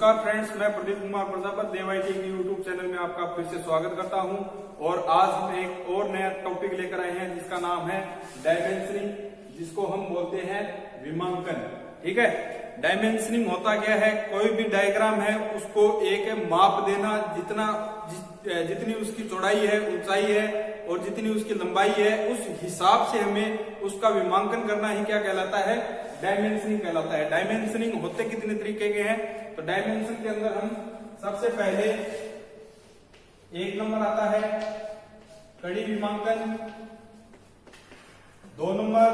नमस्कार फ्रेंड्स, मैं प्रदीप कुमार प्रजापति देवाईटी के यूट्यूब चैनल में आपका फिर से स्वागत करता हूं। और आज हम एक और नया टॉपिक लेकर आए हैं जिसका नाम है डायमेंशनिंग, जिसको हम बोलते हैं विमांकन। ठीक है, डायमेंशनिंग होता क्या है? कोई भी डायग्राम है उसको एक माप देना, जितनी उसकी चौड़ाई है, ऊंचाई है और जितनी उसकी लंबाई है, उस हिसाब से हमें उसका विमांकन करना ही क्या कहलाता है? डायमेंशनिंग कहलाता है। डायमेंशनिंग होते कितने तरीके के हैं? तो डायमेंशन के अंदर हम सबसे पहले एक नंबर आता है कड़ी विमांकन, 2 नंबर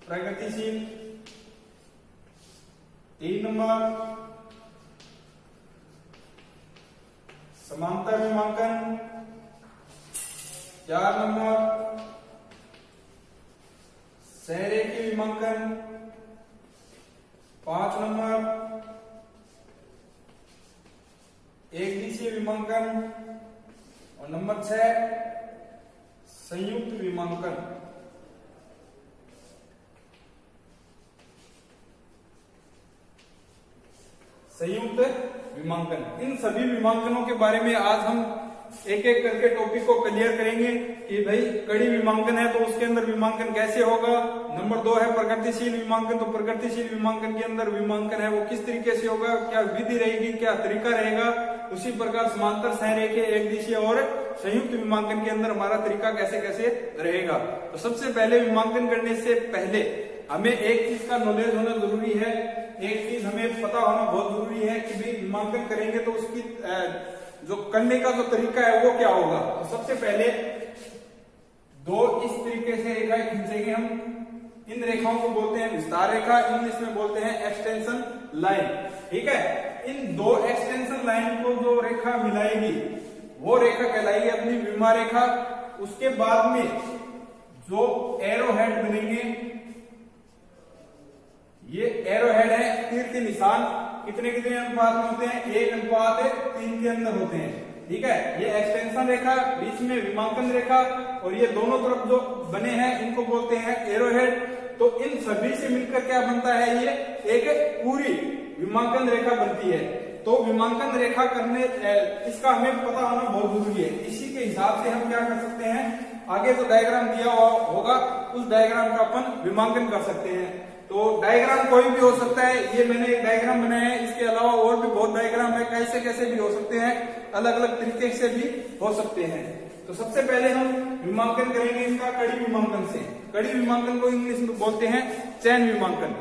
प्रगतिशील, 3 नंबर समांतर विमांकन, 4 नंबर सहरेखीय विमांकन, 5 नंबर एक दिशीय विमांकन और नंबर 6 संयुक्त विमांकन। संयुक्त विमांकन, इन सभी विमांकनों के बारे में आज हम एक एक करके टॉपिक को क्लियर करेंगे कि भाई कड़ी विमांकन है तो उसके अंदर विमांकन कैसे होगा। नंबर 2 है प्रगतिशील विमांकन, तो प्रगतिशील विमांकन के अंदर विमांकन है वो किस तरीके से होगा, क्या विधि रहेगी, क्या तरीका रहेगा। उसी प्रकार समांतर सहरेखीय, एक दिशीय और संयुक्त विमांकन के अंदर हमारा तरीका कैसे कैसे रहेगा। तो सबसे पहले विमांकन करने से पहले हमें एक चीज का नॉलेज होना जरूरी है, एक चीज हमें पता होना बहुत जरूरी है कि भाई विमांकन करेंगे तो उसकी जो करने का जो तरीका है वो क्या होगा। तो सबसे पहले 2 इस तरीके से रेखाएं खींचेंगे हम। इन रेखाओं को बोलते हैं विस्तार रेखा, इंग्लिश में बोलते हैं एक्सटेंशन लाइन। ठीक है, इन 2 एक्सटेंशन लाइन को जो रेखा मिलाएगी वो रेखा कहलाएगी अपनी विमा रेखा। उसके बाद में जो एरो हेड बनेंगे, ये एरो हेड है, तीर के निशान कितने कितने अनुपात में होते हैं? 1:3 के अंदर होते हैं। ठीक है, ये एक्सटेंशन रेखा, बीच में विमांकन रेखा और ये दोनों तरफ जो बने हैं इनको बोलते हैं एरो हेड। तो इन सभी से मिलकर क्या बनता है? ये एक पूरी विमांकन रेखा बनती है। तो विमांकन रेखा करने इसका हमें पता होना बहुत जरूरी है। इसी के हिसाब से हम क्या कर सकते हैं, आगे जो डायग्राम दिया होगा उस डायग्राम का अपन विमांकन कर सकते हैं। तो डायग्राम कोई भी हो सकता है, ये मैंने एक डायग्राम बनाया है, इसके अलावा और भी बहुत डायग्राम है, कैसे कैसे भी हो सकते हैं, अलग अलग तरीके से भी हो सकते हैं। तो सबसे पहले हम विमांकन करेंगे इसका कड़ी विमांकन से। कड़ी विमांकन को इंग्लिश में बोलते हैं चैन विमांकन।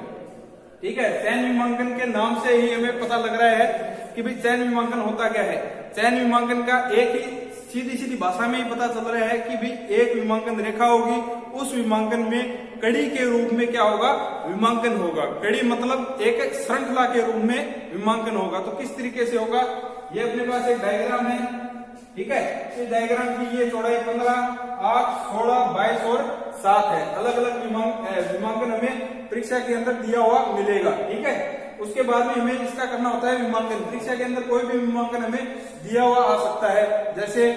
ठीक है, चैन विमांकन के नाम से ही हमें पता लग रहा है कि भाई चैन विमांकन होता क्या है। चैन विमांकन का एक ही सीधी सीधी भाषा में ही पता चल रहा है कि भाई एक विमांकन रेखा होगी, उस विमांकन में कड़ी के रूप में क्या होगा? विमांकन होगा। कड़ी मतलब एक श्रृंखला के रूप में विमांकन होगा। तो किस तरीके से होगा? ये अपने पास एक डायग्राम है। ठीक है, इस डायग्राम की ये चौड़ाई 15, 8, 16, 22 और 7 है। अलग अलग विमांकन हमें परीक्षा के अंदर दिया हुआ मिलेगा। ठीक है, उसके बाद में हमें इसका करना होता है विमांकन। परीक्षा के अंदर कोई भी विमांकन हमें दिया हुआ आ सकता है, जैसे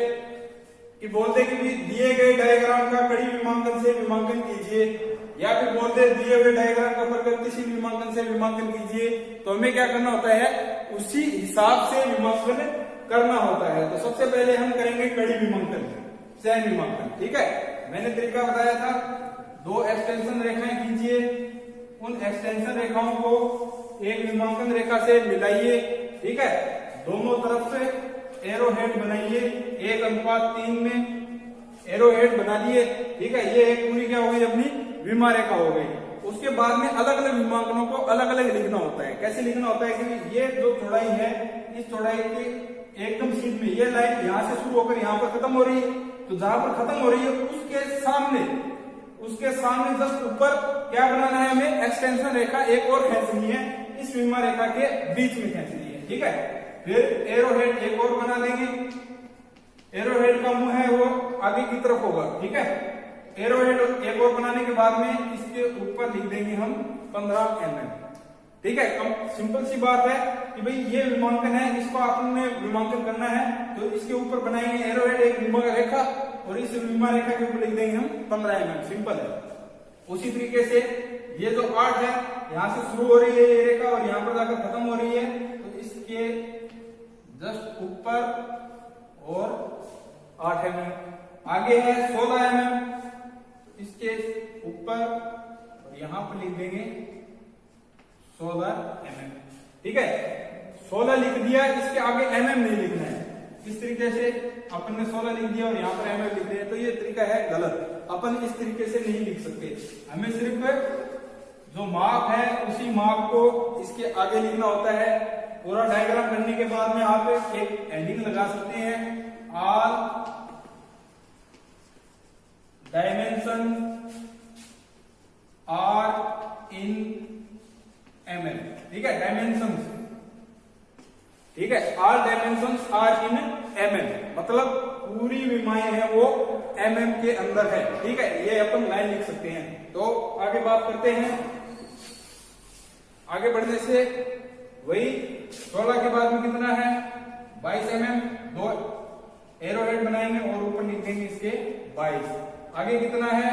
कि बोलते कि दिए गए डायग्राम का कड़ी विमांकन से विमांकन कीजिए, या फिर बोलते दिए हुए डायग्राम का प्रगतिशील विमांकन से विमांकन कीजिए। तो हमें क्या करना होता है? उसी हिसाब से विमांकन करना होता है। तो सबसे पहले हम करेंगे कड़ी विमांकन, चैन विमांकन। ठीक है, मैंने तरीका बताया था, 2 एक्सटेंशन रेखाएं खींचिए, उन एक्सटेंशन रेखाओं को एक विमांकन रेखा से मिलाइए। ठीक है, दोनों तरफ से एरो हेड बनाइए, 1:3 में एरो हेड बना लिए। ठीक है, ये एक पूरी क्या हो गई? अपनी विमा रेखा हो गई। उसके बाद में अलग अलग विमांकनों को अलग अलग लिखना होता है। कैसे लिखना होता है कि ये जो चौड़ाई है, इस चौड़ाई की एकदम सीध में ये लाइन यहां से शुरू होकर यहां पर खत्म हो रही है। तो जहां पर खत्म हो रही है उसके सामने जस्ट ऊपर क्या बनाना है? हमें एक्सटेंशन रेखा एक और खींचनी है, इस विमा रेखा के बीच में खींचनी है। ठीक है, फिर एरो हेड एक और बना देंगे। एरो हेड का मुंह है वो आगे की तरफ होगा। ठीक है, एरो हेड एक और बनाने के बाद में इसके ऊपर लिख देंगे हम 15 mm। ठीक है, सिंपल सी बात है कि भाई ये विमांकन है, इसको आपने विमांकन करना है तो इसके ऊपर बनाएंगे एरो हेड एक विमा रेखा और इस विमा रेखा के ऊपर लिख देंगे हम 15 mm। सिंपल है। उसी तरीके से ये जो 8 है यहाँ से शुरू हो रही है ये रेखा और यहाँ पर जाकर खत्म हो रही है, तो इसके जस्ट ऊपर और 8 mm आगे है 16 mm, इसके ऊपर और यहाँ पर लिख देंगे 16 mm। ठीक है, 16 लिख दिया, इसके आगे mm नहीं लिखना है। इस तरीके से अपन ने 16 लिख दिया और यहाँ पर mm लिख दिया, तो ये तरीका है गलत। अपन इस तरीके से नहीं लिख सकते, हमें सिर्फ जो माप है उसी माप को इसके आगे लिखना होता है। पूरा डायग्राम करने के बाद में आप एक हेडिंग लगा सकते हैं, all dimension are in mm। ठीक है, डायमेंशन, ठीक है, all dimension are in mm, मतलब पूरी विमाएं है वो mm के अंदर है। ठीक है, ये अपन लाइन लिख सकते हैं। तो आगे बात करते हैं। आगे बढ़ने से वही 16 के बाद में कितना है 22 mm, 2 एरो हेड बनाएंगे और ऊपर लिख देंगे इसके 22। आगे कितना है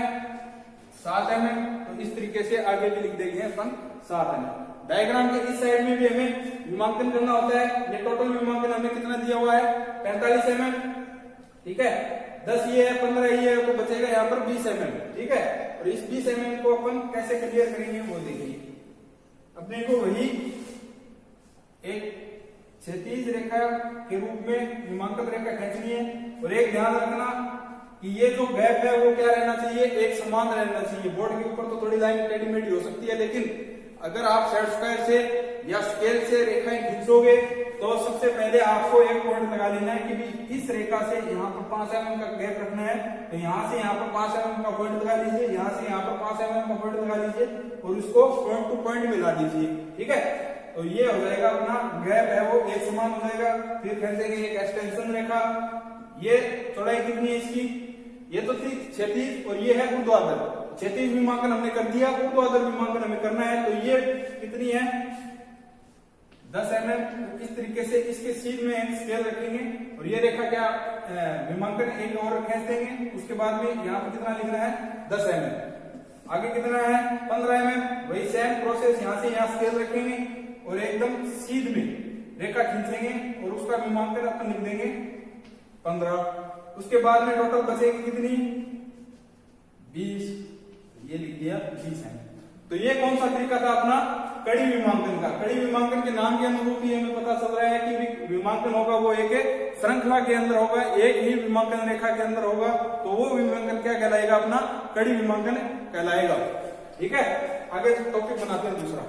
7 mm, तो इस तरीके से आगे भी लिख देंगे अपन 7 mm। डायग्राम के इस साइड में भी हमें विमांकन करना होता है। ये टोटल विमांकन हमें कितना दिया हुआ है 45 mm। ठीक है, 10 ये है, 15 ये है, तो बचेगा यहाँ पर 20 mm। ठीक है, और इस 20 mm को अपन कैसे क्लियर करेंगे वो देखिए। अपने को वही एक क्षैतिज रेखा के रूप में विमांकन रेखा खींचनी है, और एक ध्यान रखना कि ये जो गैप है वो क्या रहना चाहिए, एक समान रहना चाहिए। बोर्ड के ऊपर तो थोड़ी लाइन टेढ़ी मेढ़ी हो सकती है, लेकिन अगर आप सेट स्क्वायर से या स्केल से रेखाएं खींचोगे तो सबसे पहले आपको एक पॉइंट लगा लेना है कि भी इस रेखा से यहाँ पर 5 mm का गैप रखना है, तो यहाँ से यहाँ पर 5 mm का पॉइंट लगा लीजिए, यहाँ से यहाँ पर 5 mm का पॉइंट लगा लीजिए और उसको पॉइंट टू पॉइंट मिला दीजिए। ठीक है, तो ये हो जाएगा अपना गैप है वो एक समान हो जाएगा। फिर खींचेंगे एक एक्सटेंशन रेखा, ये चौड़ाई कितनी है इसकी, ये तो थी क्षैतिज और ये है ऊर्ध्वाधर। क्षैतिज विमांकन हमने कर दिया, ऊर्ध्वाधर विमांकन हमें करना है, तो ये कितनी है 10 mm। इस तरीके से इसके सीध में एक स्केल रखेंगे और ये रेखा क्या विमांकन एक और खींच देंगे। उसके बाद में यहाँ पर कितना लिखना है 10 mm। आगे कितना है 15 mm। वही सेम प्रोसेस, यहाँ से यहाँ स्केल रखेंगे और एकदम सीध में रेखा खींचेंगे और उसका विमांकन अपन लिख देंगे 15। उसके बाद में टोटल बचेगी कितनी 20, ये लिख दिया 20 है। तो ये कौन सा तरीका था अपना कड़ी विमांकन का। कड़ी विमांकन के नाम के अनुरूप ही हमें पता चल रहा है कि विमांकन होगा वो एक श्रृंखला के अंदर होगा, एक ही विमांकन रेखा के अंदर होगा, तो वो विमांकन क्या कहलाएगा अपना कड़ी विमांकन कहलाएगा। ठीक है, आगे टॉपिक बनाते हैं दूसरा।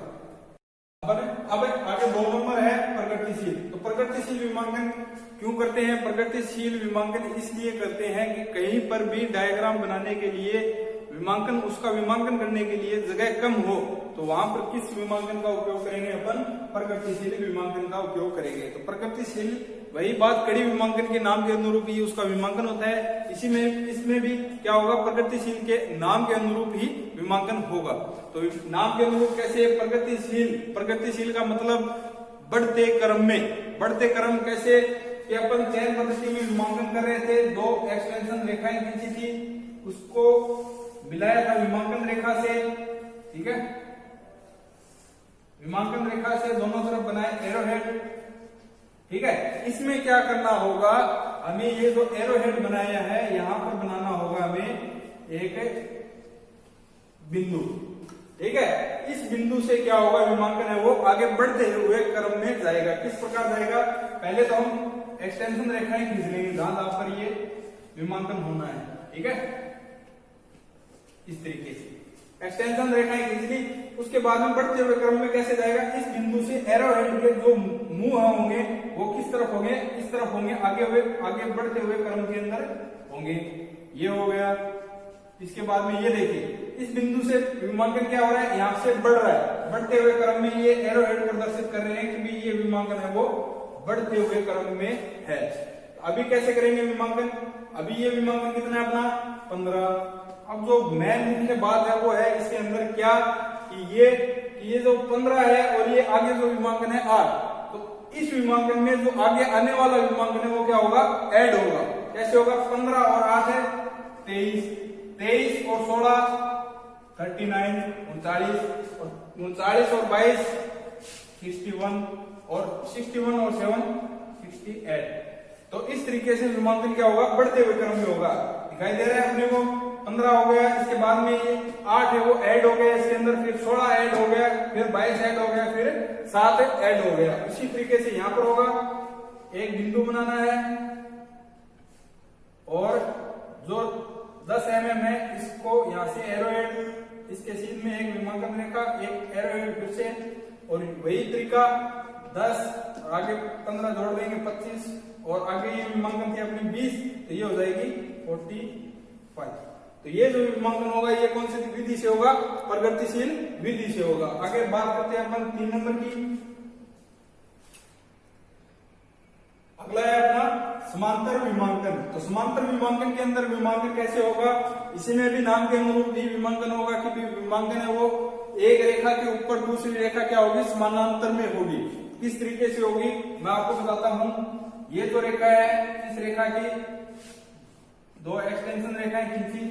अब आगे 2 नंबर है प्रगतिशील। तो प्रगतिशील विमांकन क्यों करते हैं, प्रगतिशील विमांकन इसलिए करते हैं कि कहीं पर भी डायग्राम बनाने के लिए विमांकन, उसका विमांकन करने के लिए जगह कम हो, तो वहां पर किस विमांकन का उपयोग करेंगे अपन प्रगतिशील विमांकन का उपयोग करेंगे। तो प्रगतिशील वही बात कड़ी विमांकन के नाम के अनुरूप ही उसका विमांकन होता है। इसमें भी क्या होगा प्रगतिशील के नाम के अनुरूप ही विमांकन होगा। तो नाम के अनुरूप कैसे प्रगतिशील का मतलब बढ़ते क्रम में। बढ़ते क्रम कैसे कि अपन चयन पद्धति में विमांकन कर रहे थे, 2 एक्सटेंशन रेखाएं खींची थी, उसको मिलाया था विमांकन रेखा से। ठीक है, विमांकन रेखा से दोनों तरफ बनाए एरो हेड। ठीक है, इसमें क्या करना होगा, हमें ये जो एरो हेड बनाया है यहां पर बनाना होगा हमें एक बिंदु। ठीक है, इस बिंदु से क्या होगा विमांकन है वो आगे बढ़ते हुए क्रम में जाएगा। किस प्रकार जाएगा, पहले तो हम एक्सटेंशन रेखाएं खींच लेंगे, ध्यान आप पर ये विमांकन होना है। ठीक है, इस तरीके से एक्सटेंशन रेखाएं खींच ली। उसके बाद में बढ़ते हुए क्रम में कैसे जाएगा, इस बिंदु से एरो हेड के जो मुंह होंगे वो किस तरफ होंगे, इस तरफ होंगे, आगे बढ़ते हुए क्रम के अंदर होंगे। ये हो गया। इसके बाद में ये देखिए, इस बिंदु से विमांकन क्या हो रहा है, यहां से बढ़ रहा है, बढ़ते हुए क्रम में ये एरो हेड प्रदर्शित कर रहे हैं कि भी ये विमांकन है वो बढ़ते हुए क्रम में है। अभी कैसे करेंगे विमांकन, अभी ये विमांकन कितना है अपना 15। अब जो मेन मुख्य बात है वो है इसके अंदर क्या कि ये जो 15 है और ये आगे जो विमांकन है 8, तो इस विमांकन में जो आगे आने वाला विमांकन है वो क्या होगा, ऐड होगा। कैसे होगा, 15 और 8 है 23, 23 और 16 39, 39 और 39 और 22 61 और 61 और 7 68। तो इस तरीके से विमांकन क्या होगा, बढ़ते हुए क्रम में होगा। दिखाई दे रहा है अपने को 15 हो गया, इसके बाद में ये 8 है वो ऐड हो गया इसके अंदर, फिर 16 ऐड हो गया, फिर 22 ऐड हो गया, फिर 7 ऐड हो गया। इसी तरीके से यहां पर होगा, एक बिंदु बनाना है और जो 10 mm है इसको यहां से एरोहेड, इसके सीध में एक विमांकन रेखा, एक एरोहेड फिर से, और वही तरीका 10 आगे 15 जोड़ देंगे 25, और आगे ये विमांकन थी अपनी 20, तो ये हो जाएगी 45। तो ये जो विमांकन होगा ये कौन सी विधि से होगा, प्रगतिशील विधि से होगा। आगे बात करते हैं अपन 3 नंबर की। अगला है अपना समांतर विमांकन। तो समांतर विमांकन के अंदर विमांकन कैसे होगा, इसी में भी नाम के अनुरूप भी विमांकन होगा कि विमांकन है वो एक रेखा के ऊपर दूसरी रेखा क्या होगी, समानांतर में होगी। किस तरीके से होगी मैं आपको बताता हूं। ये जो रेखा है, इस रेखा की 2 एक्सटेंशन रेखाएं खींची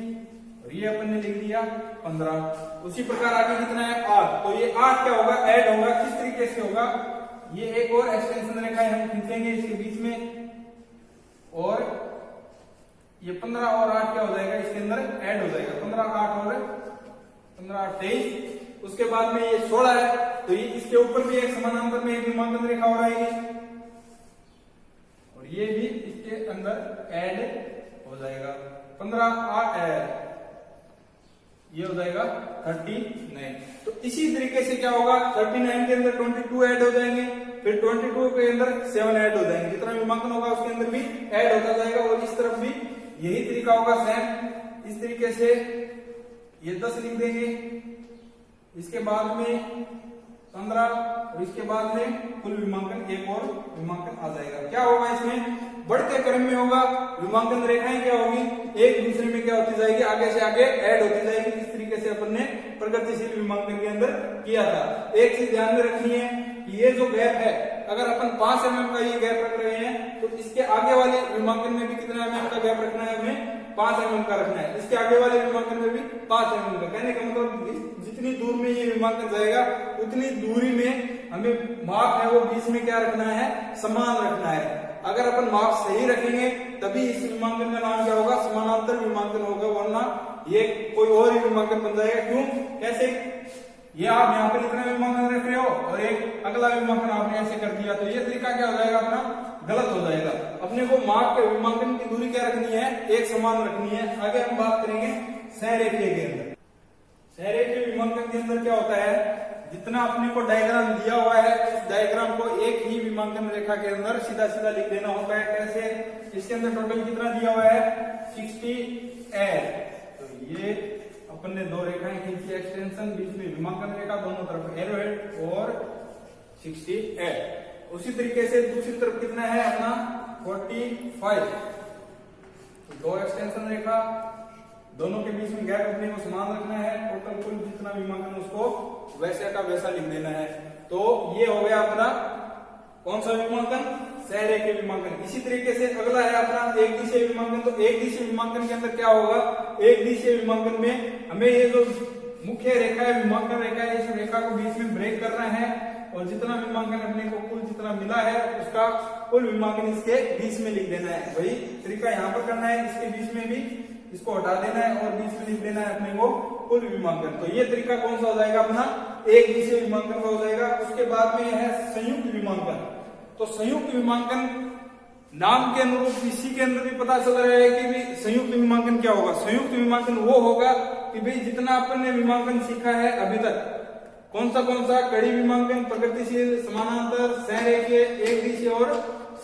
और ये अपन ने लिख दिया 15। उसी प्रकार आगे कितना है 8, तो ये 8 क्या होगा, ऐड होगा। किस तरीके से होगा, ये एक और एक्सटेंशन रेखाएं हम खींचेंगे इसके बीच में, और ये 15 और 8 क्या हो जाएगा, इसके अंदर ऐड हो जाएगा। 15 8 और 15 8 23। उसके बाद में ये 16 है, तो ये इसके ऊपर भी एक समानांतर में एक विमांकन रेखा हो रहेगी, और ये भी इसके अंदर ऐड हो जाएगा। 15 8 ये हो जाएगा 39। तो इसी तरीके से क्या होगा, 39 के अंदर 22 ऐड हो जाएंगे, फिर 22 के अंदर 7 ऐड हो जाएंगे। जितना विमांकन होगा उसके अंदर भी ऐड होता जाएगा, और इस तरफ भी यही तरीका होगा सेम। इस तरीके से ये 10 लिख देंगे, इसके बाद में 15, और इसके बाद में कुल विमांकन एक और विमांकन आ जाएगा। क्या होगा इसमें, बढ़ते क्रम में होगा। विमांकन रेखाएं क्या होगी, एक दूसरे में क्या होती जाएगी, आगे से आगे ऐड होती जाएगी। इस तरीके से अपन ने प्रगतिशील विमांकन के अंदर किया था। एक चीज ध्यान में रखनी है कि ये जो गैप है, अगर अपन 5 mm का ये गैप रख रहे हैं, तो इसके आगे वाले विमांकन में भी कितना mm का गैप रखना है, हमें 5 mm का रखना है। इसके आगे वाले विमांकन में भी 5 mm का। कहने का मतलब जितनी दूर में ये विमांकन जाएगा उतनी दूरी में हमें माप है वो बीच में क्या रखना है, समान रखना है। अगर अपन माप सही रखेंगे तभी इस विमांकन का नाम क्या होगा, समानांतर विमांकन होगा, वरना ये कोई और ही विमांकन बन जाएगा। क्यों, कैसे, ये आप यहाँ पर इतना विमांकन रख रहे हो और एक अगला विमांकन आपने ऐसे कर दिया, तो ये तरीका क्या हो जाएगा अपना, गलत हो जाएगा। अपने को माप के विमांकन की दूरी क्या रखनी है, एक समान रखनी है। आगे हम बात करेंगे सहरेखे के अंदर। सहरेखे विमांकन के अंदर क्या होता है, जितना अपने को डायग्राम दिया हुआ है उस डायग्राम को एक ही विमांकन रेखा के अंदर सीधा सीधा लिख देना होता है। कैसे, इसके अंदर टोटल कितना दिया हुआ है, 68। तो ये अपन ने 2 रेखाएं खींची एक्सटेंशन, बीच में विमांकन रेखा, दोनों तरफ एरोहेड और 68। उसी तरीके से दूसरी तरफ कितना है अपना 45। तो 2 एक्सटेंशन रेखा, दोनों के बीच में गैप अपने को समान रखना है। टोटल कुल जितना विमांकन उसको वैसे का वैसा लिख देना है। तो ये हो गया अपना कौन सा विमांकन, सहरेखे विमांकन। इसी तरीके से अगला है अपना एक दिशीय विमांकन। तो एक दिशीय विमांकन के अंदर क्या होगा, एक दिशीय विमांकन में हमें ये जो मुख्य रेखा है, विमांकन रेखा है, इस रेखा को बीच में ब्रेक करना है, और जितना विमांकन अपने को कुल जितना मिला है उसका कुल विमांकन इसके बीच में लिख देना है। वही तरीका यहाँ पर करना है, इसके बीच में भी इसको हटा देना है और बीच में लिख देना है अपने को कुल विमांकन। तो ये तरीका कौन सा हो जाएगा अपना, एक दिशीय विमांकन का हो जाएगा। उसके बाद में है संयुक्त विमांकन। तो संयुक्त विमांकन नाम के अनुरूप इसी के अंदर भी पता चल रहा है कि भी संयुक्त विमांकन क्या होगा। संयुक्त विमांकन वो होगा कि भाई जितना अपन ने विमांकन सीखा है अभी तक, कौन सा कड़ी विमांकन, प्रगतिशील, समानांतर, सहरेखीय, एक दिशीय और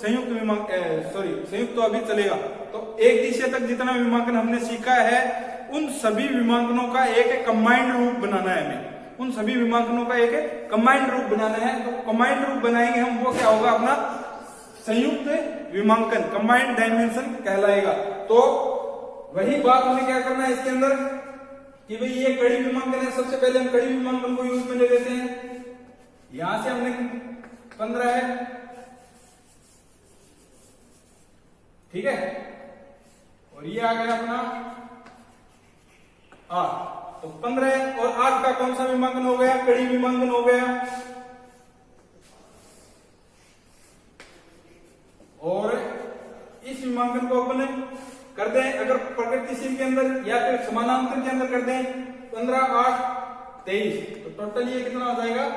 संयुक्त विमांकन, संयुक्त तो अभी चलेगा। तो एक दिशा तक जितना विमांकन हमने सीखा है उन सभी विमांकनों का एक कंबाइंड रूप बनाना है हमें। उन सभी विमांकनों का एक कंबाइंड रूप बनाना है। तो कंबाइंड रूप बनाएंगे हम, वो क्या होगा अपना संयुक्त विमांकन, कंबाइंड डायमेंशन कहलाएगा। तो वही बात हमें क्या करना है इसके अंदर कि भाई ये कड़ी विमांकन है। सबसे पहले हम कड़ी विमांकन को यूज में ले लेते हैं। यहां से हमने 15 है, ठीक है, और ये आ गया अपना 8। तो 15 और 8 का कौन सा विमांकन हो गया? कड़ी विमांकन हो गया। और इस विमांकन को अपन कर दें अगर प्रगतिशील के अंदर या फिर समानांतर के अंदर कर दें 15, 8, 23, तो टोटल ये कितना हो जाएगा?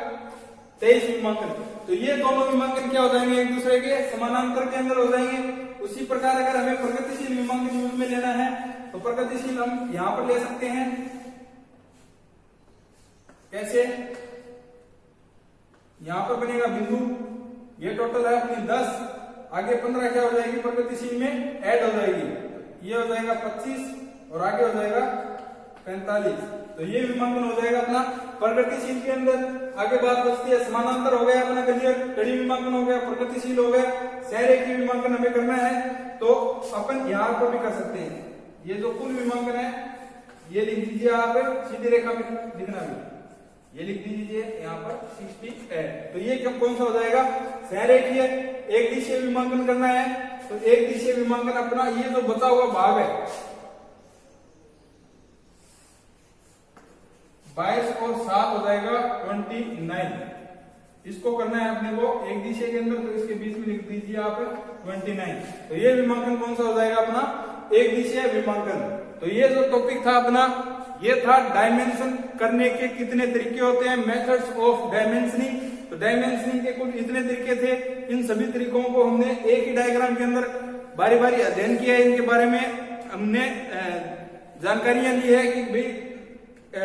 23 विमांकन। तो ये दोनों विमांकन क्या हो जाएंगे? एक दूसरे के समानांतर के अंदर हो जाएंगे। उसी प्रकार अगर हमें प्रगतिशील विमांकन यूज में लेना है तो प्रगतिशील हम यहां पर ले सकते हैं। कैसे? यहां पर बनेगा बिंदु, ये टोटल है अपनी 10, आगे 15 क्या हो जाएगी? प्रगतिशील में ऐड हो जाएगी, ये हो जाएगा 25 और आगे हो जाएगा 45। तो ये विमांकन हो जाएगा अपना प्रगतिशील के अंदर। आगे बात बचती है समानांतर हो गया अपना क्लियर, कड़ी विमांकन हो गया, प्रगतिशील हो गया, सहरेखीय विमांकन हमें करना है तो अपन यहां पर भी कर सकते हैं। ये जो कुल विमांकन है ये लिख दीजिए आप सीधी रेखा में लिखना भी, ये लिख दीजिए यहाँ पर 60 है। तो ये कब कौन सा हो जाएगा? सहरेखीय। एक दिशीय विमांकन करना है तो एक दिशीय विमांकन अपना ये जो बचा हुआ भाग है 22 और 7 हो जाएगा 29। इसको करना है अपने को एक दिशा के अंदर, तो इसके बीच में लिख दीजिए आप 29। तो ये विमांकन कौन सा हो जाएगा अपना? एक दिशीय विमांकन। तो ये जो टॉपिक था अपना ये था डायमेंशन करने के कितने तरीके होते हैं, मेथड्स ऑफ डायमेंशनिंग। तो डायमेंशनिंग के कुल इतने तरीके थे, इन सभी तरीकों को हमने एक ही डायग्राम के अंदर बारी बारी अध्ययन किया है। इनके बारे में हमने जानकारियां ली है कि भाई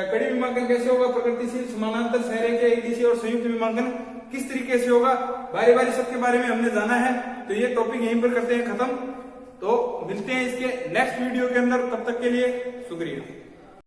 कड़ी विमांकन कैसे होगा, प्रगतिशील, समानांतर, सहरेखीय, एक दिशीय और संयुक्त विमांकन किस तरीके से होगा, बारी बारी सबके बारे में हमने जाना है। तो ये टॉपिक यहीं पर करते हैं खत्म। तो मिलते हैं इसके नेक्स्ट वीडियो के अंदर, तब तक के लिए शुक्रिया।